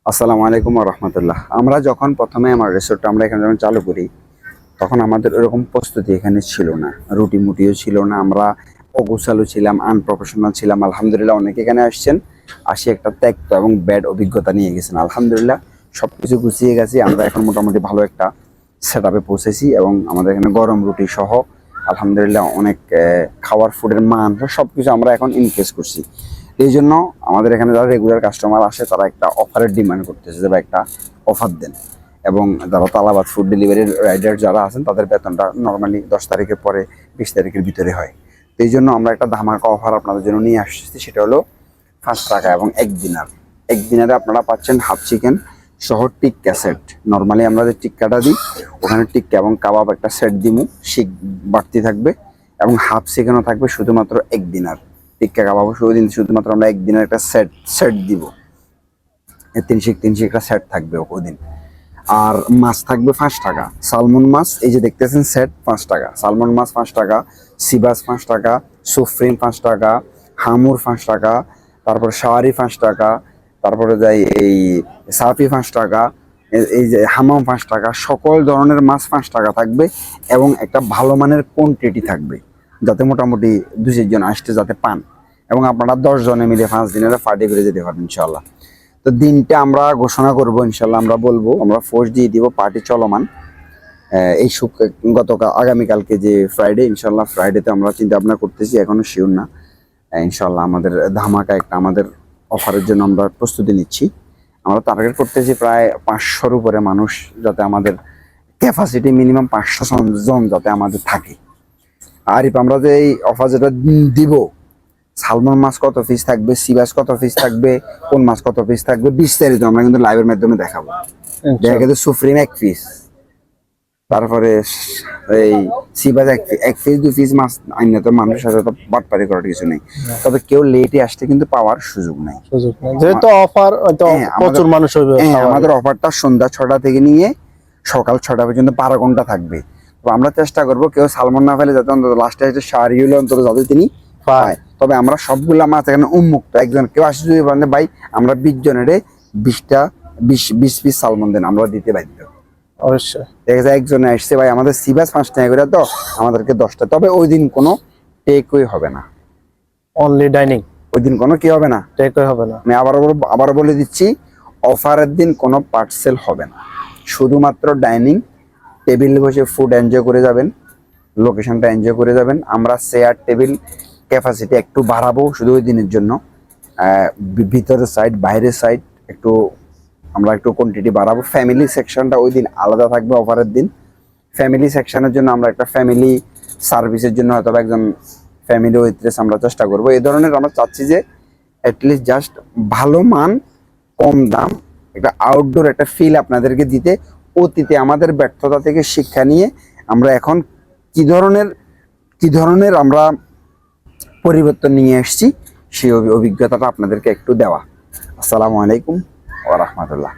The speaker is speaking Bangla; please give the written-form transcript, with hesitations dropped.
আসসালামু আলাইকুম ওয়া রাহমাতুল্লাহ। আমরা যখন প্রথমে আমার রিসোর্টটা আমরা এখানে যখন চালু করি, তখন আমাদের ওরকম প্রস্তুতি এখানে ছিল না, রুটি মুটিও ছিল না। আমরা অগোছালো ছিলাম, আনপ্রফেশনাল ছিলাম। আলহামদুলিল্লাহ অনেকে এখানে আসছেন, আসি একটা ত্যাক্ত এবং ব্যাড অভিজ্ঞতা নিয়ে গেছেন। আলহামদুলিল্লাহ সবকিছু গুছিয়ে গেছি, আমরা এখন মোটামুটি ভালো একটা সেট আপে পৌঁছেছি এবং আমাদের এখানে গরম রুটি সহ আলহামদুলিল্লাহ অনেক খাওয়ার ফুডের মান সবকিছু আমরা এখন ইনক্রিজ করছি। এই জন্য আমাদের এখানে যারা রেগুলার কাস্টমার আসে তারা একটা অফারের ডিমান্ড করতেছে যে একটা অফার দেন। এবং যারা তালাবাদ ফুড ডেলিভারির রাইডার যারা আছেন তাদের বেতনটা নর্মালি 10 তারিখের পরে 20 তারিখের ভিতরে হয়। তো এই জন্য আমরা একটা ধামাকা অফার আপনাদের জন্য নিয়ে আসছি, সেটা হলো 5 টাকা এবং 1 দিনার। 1 দিনারে আপনারা পাচ্ছেন হাফ চিকেন সহ টিক্কা সেট। নর্মালি আমরা যে টিক্কাটা দিই ওখানে টিক্কা এবং কাবাব একটা সেট দিমু, শিক বাড়তি থাকবে এবং হাফ চিকেনও থাকবে শুধুমাত্র 1 দিনার। টিক্কা কাবাব শুধুমাত্র আমরা 1 দিনের একটা সেট দিব, 3 শিক একটা সেট থাকবে ওদিন। আর মাছ থাকবে 5 টাকা, সালমন মাছ এই যে দেখতেছেন সেট 5 টাকা, সালমন মাছ 5 টাকা, সিবাস 5 টাকা, সুফ্রিন 5 টাকা, হামুর 5 টাকা, তারপরে শাওয়ারি 5 টাকা, তারপরে যাই এই সাফি 5 টাকা, এই যে হামাম 5 টাকা। সকল ধরনের মাছ 5 টাকা থাকবে এবং একটা ভালো মানের কোয়ান্টিটি থাকবে, যাতে মোটামুটি 2-4 জন আসতে যাতে পান এবং আপনারা 10 জনে মিলে 5 দিনের পার্টি করে যেতে পারবেন ইনশাল্লাহ। তো দিনটা আমরা ঘোষণা করব ইনশাল্লাহ, আমরা বলবো, আমরা ফোর্স দিয়ে দিব, পার্টি চলমান। এই গতকাল আগামীকালকে যে ফ্রাইডে, ইনশাল্লাহ ফ্রাইডেতে আমরা চিন্তা ভাবনা করতেছি, এখনো শিওর না। ইনশাল্লাহ আমাদের ধামাকা একটা আমাদের অফারের জন্য আমরা প্রস্তুতি নিচ্ছি। আমরা টার্গেট করতেছি প্রায় 500-র উপরে মানুষ, যাতে আমাদের ক্যাপাসিটি মিনিমাম 500 জন যাতে আমাদের থাকে। আর আমরা যে এই অফার যেটা দিব, সালমন মাছ কত পিস থাকবে, সিবাস কত পিস থাকবে, কোন মাছ কত পিস থাকবে, বিস্তারিত আমরা কিন্তু লাইভের মাধ্যমে দেখাবো। দেখা গেছে সুফ্রিম 1 পিস, তারপরে এই সিবাস 1 পিস 2 পিস মাছ আইনে তো মানুষের সাথে তো বাটপারি করার কিছু নেই। তবে কেউ লেটে আসতে কিন্তু পাওয়ার সুযোগ নাই, যেহেতু অফার প্রচুর মানুষ হবে। আমাদের অফারটা সন্ধ্যা 6টা থেকে নিয়ে সকাল 6টা পর্যন্ত 12 ঘন্টা থাকবে। তো আমরা চেষ্টা করবো কেউ সালমন না ফেলে যাতে অন্তত লাস্টে এসে শাড়ি হলে অন্তত যাতে তিনি পায়। তবে আমরা সবগুলা মাছ এখানে উন্মুক্ত, একজন কেউ আসে যদি বলেন ভাই আমরা 20 জনের 20 পিস সালমন দেন, আমরা দিতে বাধ্য। অবশ্যই দেখা যায় একজনে আসছে ভাই আমাদের সিবাস 5 টাকা করে, তো আমাদেরকে 10টা। তবে ওই দিন কোনো টেকওয়ে হবে না, অনলি ডাইনিং। ওই দিন কোনো কি হবে না, টেকওয়ে হবে না। আমি আবারও বলে দিচ্ছি, অফারের দিন কোনো পার্সেল হবে না, শুধুমাত্র ডাইনিং টেবিল বসে ফুড এনজয় করে যাবেন, লোকেশনটা এনজয় করে যাবেন। আমরা চেয়ার টেবিল ক্যাপাসিটি একটু বাড়াবো শুধু ওই দিনের জন্য, ভিতরের সাইড বাইরের সাইড একটু আমরা একটু কোয়ান্টিটি বাড়াবো। ফ্যামিলি সেকশনটা ওই দিন আলাদা থাকবে অফারের দিন। ফ্যামিলি সেকশনের জন্য আমরা একটা ফ্যামিলি সার্ভিসের জন্য হয়তো একজন ফ্যামিলি ওয়েট্রেস আমরা চেষ্টা করবো। এই ধরনের আমরা চাচ্ছি যে অ্যাটলিস্ট জাস্ট ভালো মান, কম দাম, একটা আউটডোর একটা ফিল আপনাদেরকে দিতে। অতীতে আমাদের ব্যর্থতা থেকে শিক্ষা নিয়ে আমরা এখন কি ধরনের আমরা পরিবর্তন নিয়ে এসেছি সেই অভিজ্ঞতাটা আপনাদেরকে একটু দেওয়া। আসসালামু আলাইকুম ওয়া রাহমাতুল্লাহ।